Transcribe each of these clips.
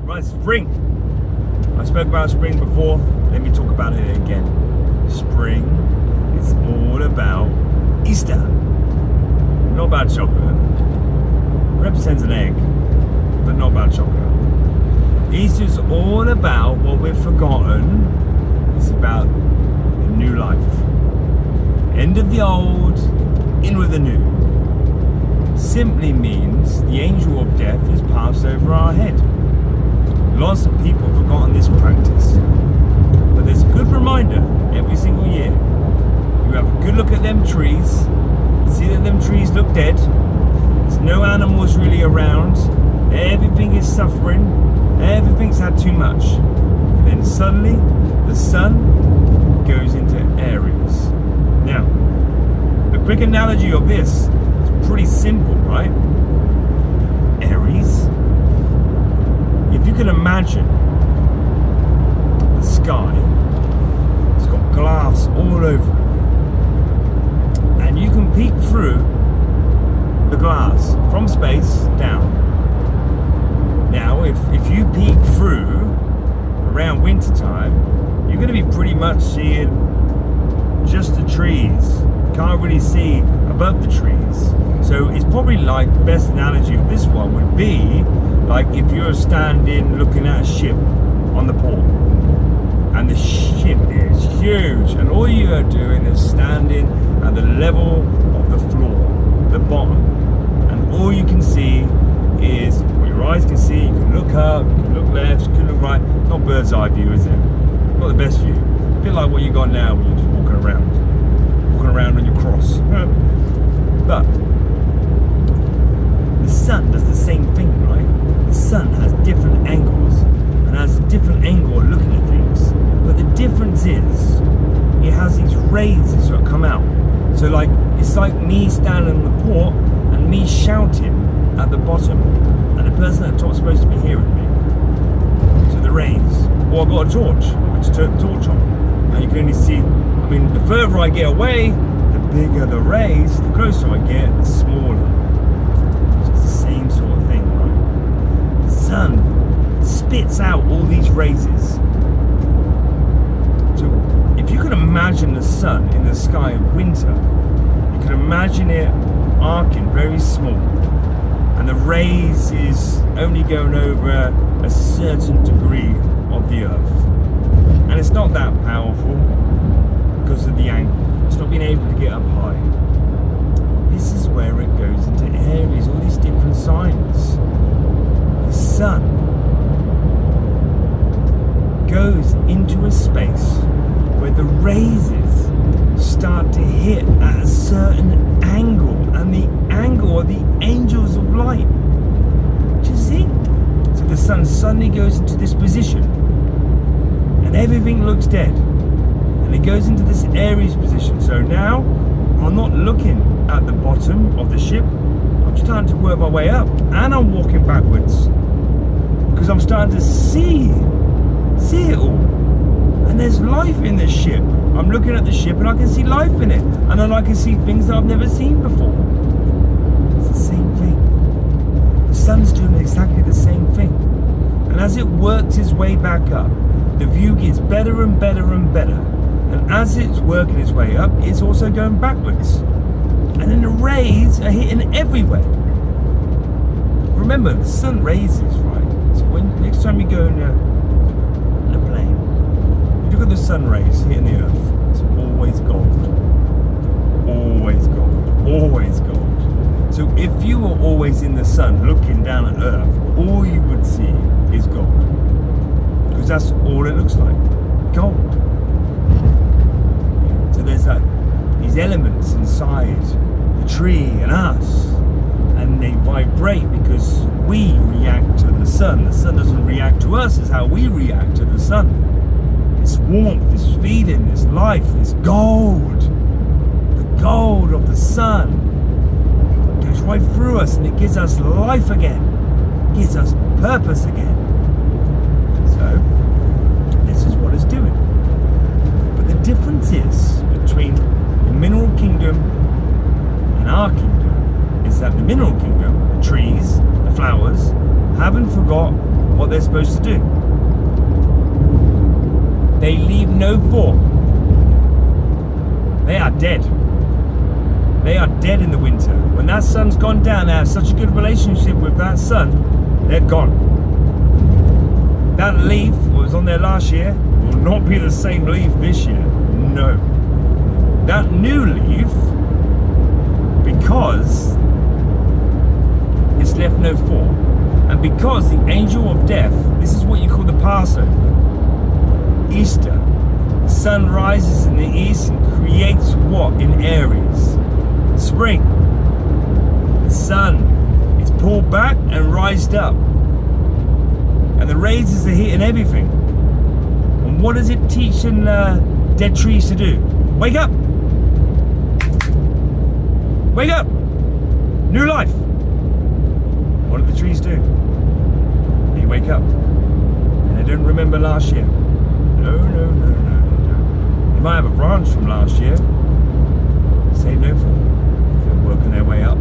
Right, spring. I spoke about spring before. Let me talk about it again. Spring is all about Easter. Not about chocolate. Represents an egg, but not about chocolate. Easter's all about what we've forgotten. It's about a new life. End of the old, in with the new. Simply means the angel of death is passed over our head. Lots of people have forgotten this practice. But there's a good reminder every single year. You have a good look at them trees, see that them trees look dead. There's no animals really around. Everything is suffering. Everything's had too much. And then suddenly, the sun goes into Aries. Now, the quick analogy of this is pretty simple, right? Aries. If you can imagine the sky, it's got glass all over it. And you can peek through the glass from space down. Now, if you peek through around winter time, you're going to be pretty much seeing just the trees. You can't really see above the trees. So it's probably like the best analogy of this one would be like if you're standing looking at a ship on the port, and the ship is huge, and all you are doing is standing at the level of the floor, the bottom, and all you can see is what your eyes can see. You can look up, you can look left, you can look right. Not bird's eye view, is it? Not the best view. A bit like what you got now when you're just walking around on your cross. But the sun does the same thing, right? The sun has different angles and has a different angle of looking at things. But the difference is it has these rays that sort of come out. So like it's like me standing on the port and me shouting at the bottom, and the person at the top is supposed to be hearing me. So the rays. Or I've got a torch, which turn the torch on. And you can only see, I mean, the further I get away, the bigger the rays, the closer I get, the smaller. So it's the same sort of thing, right? The sun spits out all these raises. So if you can imagine the sun in the sky of winter, you can imagine it arcing very small. And the rays is only going over a certain degree of the earth. And it's not that powerful because of the angle. It's not being able to get up high. This is where it goes into Aries, all these different signs. The sun goes into a space where the rays start to hit at a certain angle, and the angle are the angels of light. Do you see? So the sun suddenly goes into this position and everything looks dead, and it goes into this Aries position. So now I'm not looking at the bottom of the ship, I'm starting to work my way up, and I'm walking backwards because I'm starting to see it all. And there's life in this ship. I'm looking at the ship and I can see life in it, and then I can see things that I've never seen before. It's the same thing. The sun's doing exactly the same thing. And as it works its way back up, the view gets better and better and better. And as it's working its way up, it's also going backwards. And then the rays are hitting everywhere. Remember, the sun raises, right? So when next time you go in a plane, you look at the sun rays hitting the earth. It's always gold. Always gold. Always gold. So if you were always in the sun looking down at earth, all you would see is gold. Because that's all it looks like. Gold. So there's these elements inside the tree and us, and they vibrate because we react to the sun. The sun doesn't react to us, it's how we react to the sun. This warmth, this feeling, this life, this gold, the gold of the sun goes right through us, and it gives us life again, gives us purpose again. So this is what it's doing. But the difference is between the mineral kingdom and our kingdom is that the mineral kingdom, the trees, the flowers, haven't forgot what they're supposed to do. They leave no form. They are dead. They are dead in the winter. When that sun's gone down, they have such a good relationship with that sun, they're gone. That leaf was on there last year will not be the same leaf this year. No. That new leaf, because it's left no form, and because the angel of death, this is what you call the Passover, Easter, the sun rises in the east and creates what in Aries? Spring. The sun is pulled back and rised up, and the rays is the heat and everything. And what does it teach in dead trees to do? Wake up! Wake up! New life! What do the trees do? They wake up. And they don't remember last year. No. They might have a branch from last year. Save no form. They're working their way up.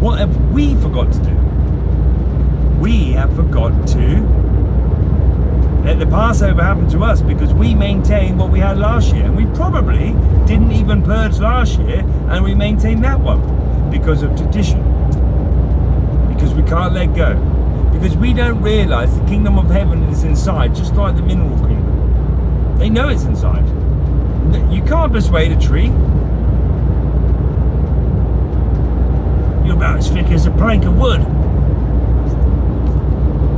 What have we forgot to do? We have forgot to let the Passover happen to us because we maintain what we had last year. And we probably didn't even purge last year, and we maintain that one because of tradition. Because we can't let go. Because we don't realize the kingdom of heaven is inside, just like the mineral kingdom. They know it's inside. You can't persuade a tree. You're about as thick as a plank of wood.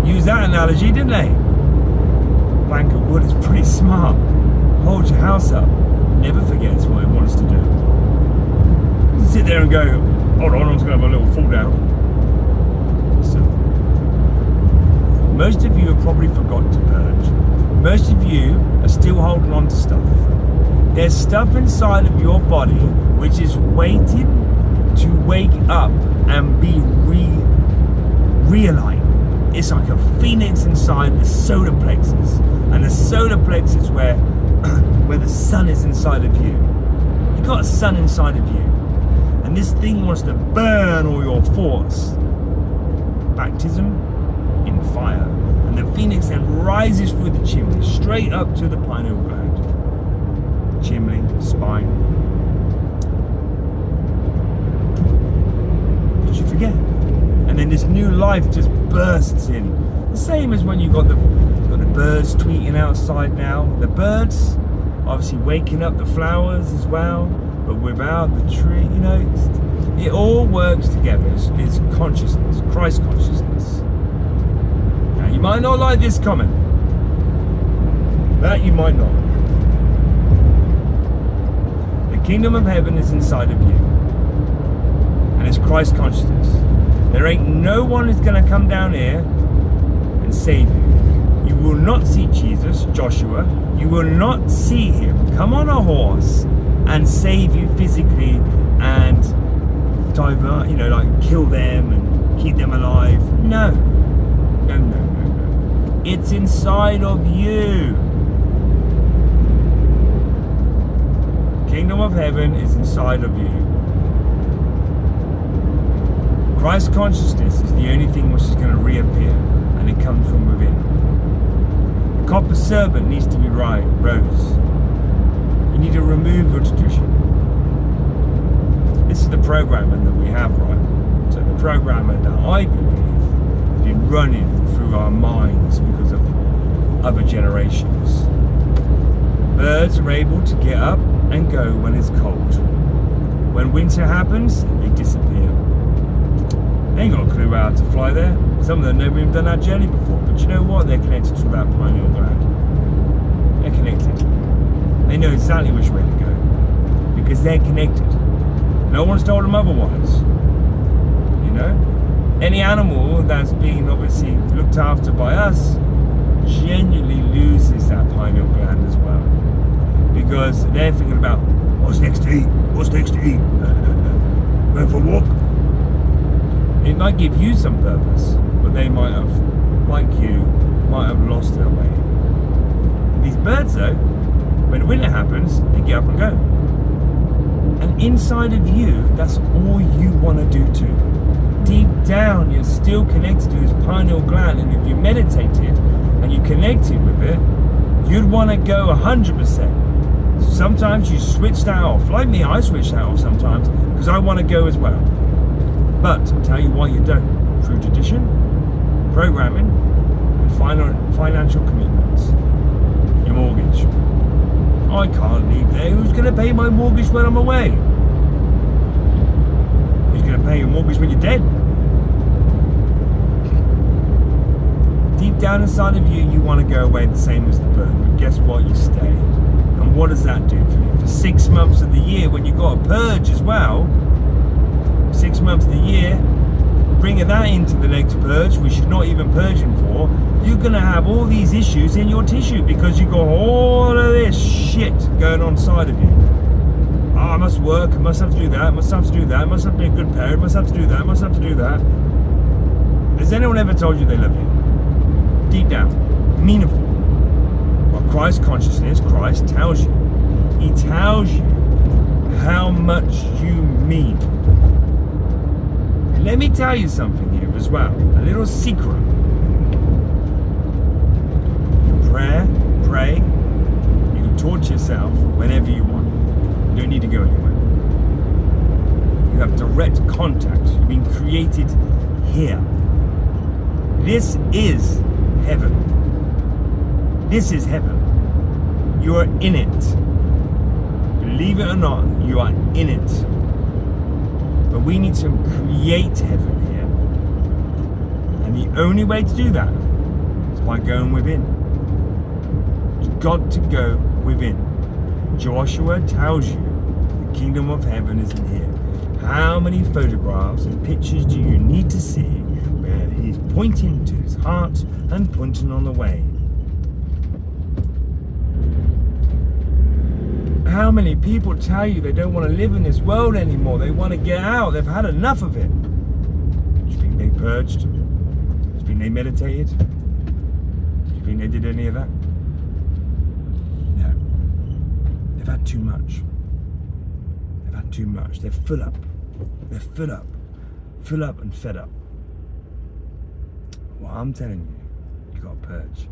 Use that analogy, didn't they? Plank of wood is pretty smart. Hold your house up. Never forgets what it wants to do. Sit there and go, hold on, I'm just going to have a little fall down. So, most of you have probably forgotten to purge. Most of you are still holding on to stuff. There's stuff inside of your body which is waiting to wake up and be realigned. It's like a phoenix inside the solar plexus, and the solar plexus where the sun is inside of you. You've got a sun inside of you, and this thing wants to burn all your thoughts. Baptism in fire, and the phoenix then rises through the chimney straight up to the pineal gland, chimney, spine. Did you forget? And then this new life just bursts in. The same as when you've got the birds tweeting outside now. The birds obviously waking up the flowers as well, but without the tree, you know, it all works together. It's consciousness, Christ consciousness. Now, you might not like this comment. That you might not. The kingdom of heaven is inside of you, and it's Christ consciousness. There ain't no one who's going to come down here and save you. You will not see Jesus, Joshua. You will not see him come on a horse and save you physically and divert, like kill them and keep them alive. No. It's inside of you. Kingdom of heaven is inside of you. Christ consciousness is the only thing which is going to reappear, and it comes from within. The copper serpent needs to be rose. You need to remove your tradition. This is the programming that we have, right? So the programming that I believe has been running through our minds because of other generations. Birds are able to get up and go when it's cold. When winter happens, they disappear. They ain't got a clue how to fly there. Some of them never even done that journey before. But you know what? They're connected to that pineal gland. They're connected. They know exactly which way to go. Because they're connected. No one's told them otherwise. You know? Any animal that's being obviously looked after by us genuinely loses that pineal gland as well. Because they're thinking about what's next to eat? What's next to eat? Going for a walk? It might give you some purpose, but they might have, like you, might have lost their way. These birds though, when winter happens, they get up and go. And inside of you, that's all you want to do too. deep down you're still connected to this pineal gland, and if you meditated and you connected with it, you'd want to go 100%. Sometimes you switch that off. Like me, I switch that off sometimes because I want to go as well. But I'll tell you why you don't. Through tradition, programming, and financial commitments. Your mortgage. I can't leave there. Who's going to pay my mortgage when I'm away? Who's going to pay your mortgage when you're dead? Deep down inside of you, you want to go away the same as the bird. But guess what? You stay. And what does that do for you? For 6 months of the year, when you've got to purge as well, 6 months of the year, bringing that into the next purge, which you're not even purging for, you're going to have all these issues in your tissue because you've got all of this shit going on inside of you. Oh, I must work, I must have to do that, I must have to do that, I must have to be a good parent, I must have to do that, I must have to do that. Has anyone ever told you they love you? Deep down, meaningful. Well, Christ consciousness, Christ tells you. He tells you how much you mean. And let me tell you something here as well, a little secret. Pray, you can torture yourself whenever you want. You don't need to go anywhere. You have direct contact. You've been created here. This is heaven. This is heaven. You are in it. Believe it or not, you are in it. But we need to create heaven here. And the only way to do that is by going within. You've got to go within. Joshua tells you the kingdom of heaven is in here. How many photographs and pictures do you need to see where he's pointing to his heart and pointing on the way? How many people tell you they don't want to live in this world anymore? They want to get out. They've had enough of it. Do you think they purged? Do you think they meditated? Do you think they did any of that? No. They've had too much. They've had too much. They're full up. They're full up. Full up and fed up. Well, I'm telling you, you got to purge.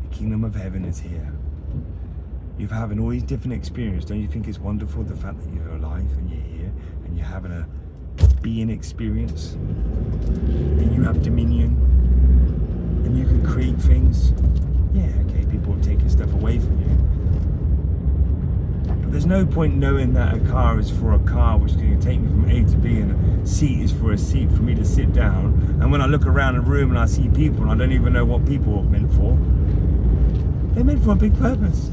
The kingdom of heaven is here. You're having all these different experiences. Don't you think it's wonderful, the fact that you're alive and you're here and you're having a being experience, and you have dominion and you can create things? Yeah, okay, people are taking stuff away from you, but there's no point knowing that a car is for a car, which is going to take me from A to B, and a seat is for a seat for me to sit down. And when I look around the room and I see people and I don't even know what people are meant for, they're meant for a big purpose.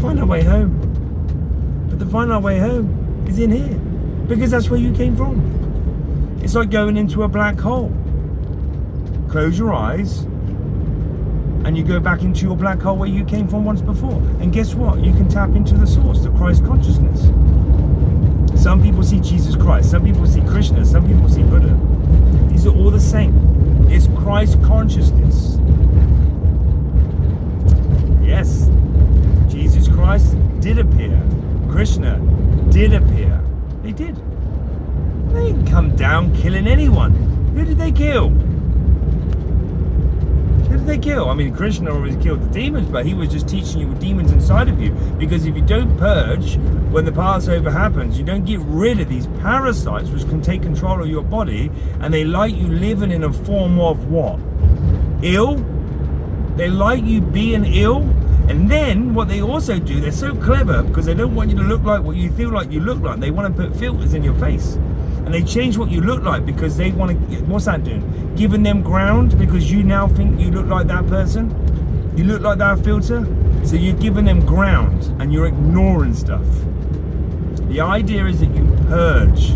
Find our way home. But to find our way home is in here, because that's where you came from. It's like going into a black hole. Close your eyes and you go back into your black hole where you came from once before. And guess what? You can tap into the source, the Christ consciousness. Some people see Jesus Christ, some people see Krishna, some people see Buddha. These are all the same. It's Christ consciousness. Yes. Jesus Christ did appear. Krishna did appear. They did. They didn't come down killing anyone. Who did they kill? Who did they kill? I mean, Krishna always killed the demons, but he was just teaching you with demons inside of you. Because if you don't purge, when the Passover happens, you don't get rid of these parasites which can take control of your body, and they like you living in a form of what? Ill? They like you being ill. And then what they also do, they're so clever, because they don't want you to look like what you feel like you look like. They want to put filters in your face, and they change what you look like because they want to. What's that doing? Giving them ground, because you now think you look like that person. You look like that filter, so you're giving them ground and you're ignoring stuff. The idea is that you purge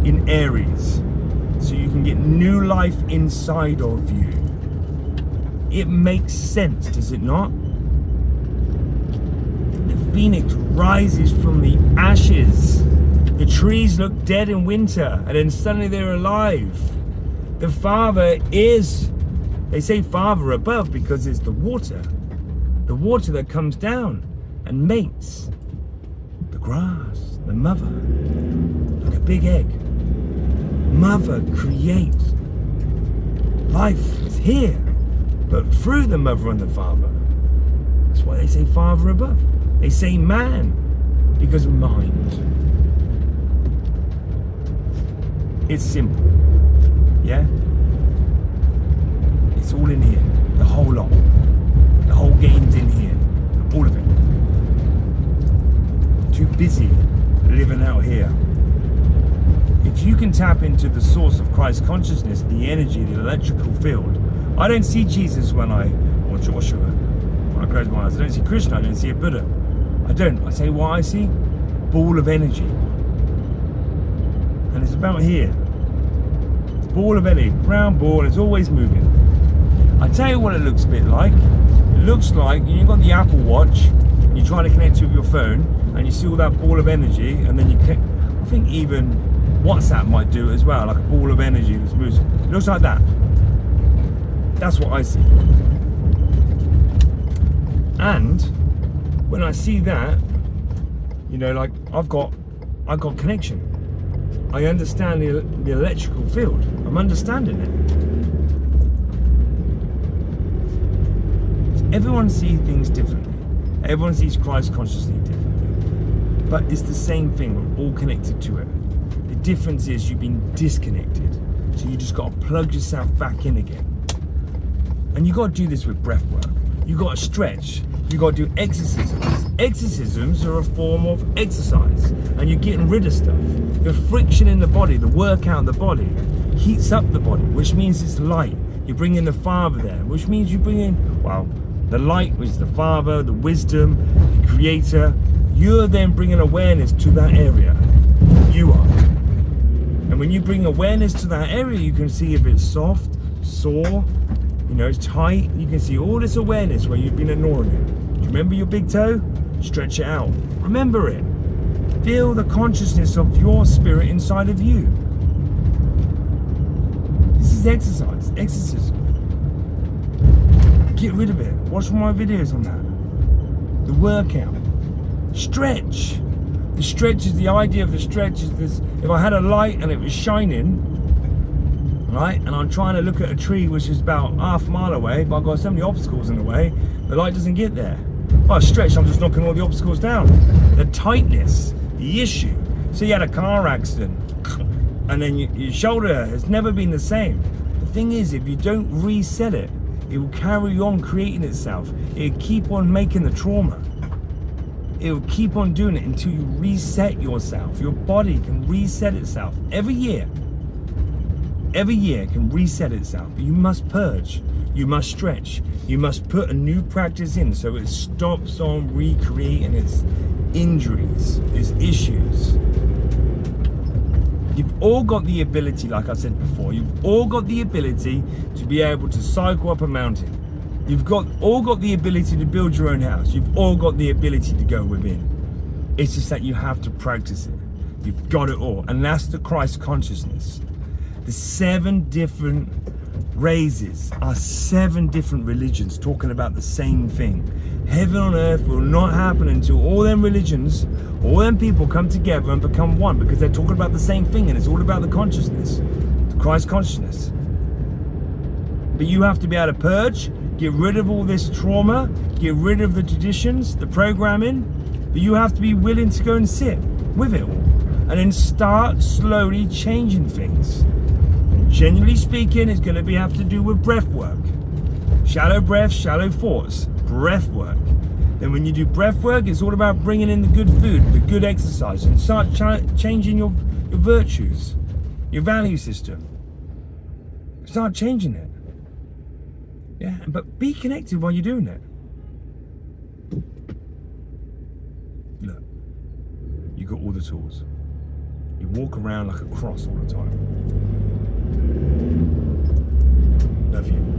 in Aries so you can get new life inside of you. It makes sense, does it not? The phoenix rises from the ashes. The trees look dead in winter, and then suddenly they're alive. The Father is, they say Father above because it's the water that comes down and mates the grass, the mother. Look at big egg. Mother creates. Life is here, but through the mother and the father. That's why they say Father above. They say man, because of mind. It's simple. Yeah? It's all in here. The whole lot. The whole game's in here. All of it. Too busy living out here. If you can tap into the source of Christ consciousness, the energy, the electrical field. I don't see Jesus or Joshua, when I close my eyes. I don't see Krishna, I don't see a Buddha. I don't. I say what I see. Ball of energy. And it's about here. Ball of energy. Round ball, it's always moving. I tell you what it looks a bit like. It looks like you've got the Apple Watch, and you're trying to connect to your phone, and you see all that ball of energy, and then you connect. I think even WhatsApp might do it as well, like a ball of energy that's moves. It looks like that. That's what I see. And when I see that, you know, like I've got connection. I understand the electrical field. I'm understanding it. Everyone sees things differently. Everyone sees Christ consciously differently. But it's the same thing. We're all connected to it. The difference is you've been disconnected. So you just got to plug yourself back in again. And you got to do this with breath work. You got to stretch. You got to do exorcisms. Exorcisms are a form of exercise. And you're getting rid of stuff. The friction in the body, the workout in the body, heats up the body, which means it's light. You bring in the Father there, which means you bring in, well, the light, which is the Father, the wisdom, the Creator. You're then bringing awareness to that area. You are. And when you bring awareness to that area, you can see if it's soft, sore, you know, it's tight. You can see all this awareness where you've been ignoring it. Do you remember your big toe? Stretch it out. Remember it. Feel the consciousness of your spirit inside of you. This is exercise, exorcism. Get rid of it. Watch my videos on that. The workout. Stretch. The stretch is the idea of the stretch is this. If I had a light and it was shining, right, and I'm trying to look at a tree which is about half a mile away, but I've got so many obstacles in the way, the light doesn't get there. Well, stretch, I'm just knocking all the obstacles down. The tightness, the issue. So you had a car accident, and then your shoulder has never been the same. The thing is, if you don't reset it, it will carry on creating itself. It'll keep on making the trauma. It will keep on doing it until you reset yourself. Your body can reset itself every year. Every year can reset itself. But you must purge. You must stretch. You must put a new practice in so it stops on recreating its injuries, its issues. You've all got the ability, like I said before, you've all got the ability to be able to cycle up a mountain. You've all got the ability to build your own house. You've all got the ability to go within. It's just that you have to practice it. You've got it all. And that's the Christ consciousness. The 7 different raises are 7 different religions talking about the same thing. Heaven on earth will not happen until all them religions, all them people come together and become one, because they're talking about the same thing, and it's all about the consciousness, the Christ consciousness. But you have to be able to purge, get rid of all this trauma, get rid of the traditions, the programming, but you have to be willing to go and sit with it all, and then start slowly changing things. And generally speaking, it's going to have to do with breath work. Shallow breath, shallow thoughts, breath work. Then when you do breath work, it's all about bringing in the good food, the good exercise, and start changing your virtues, your value system. Start changing it. Yeah, but be connected while you're doing it. Look, you got all the tools. You walk around like a cross all the time. Love you.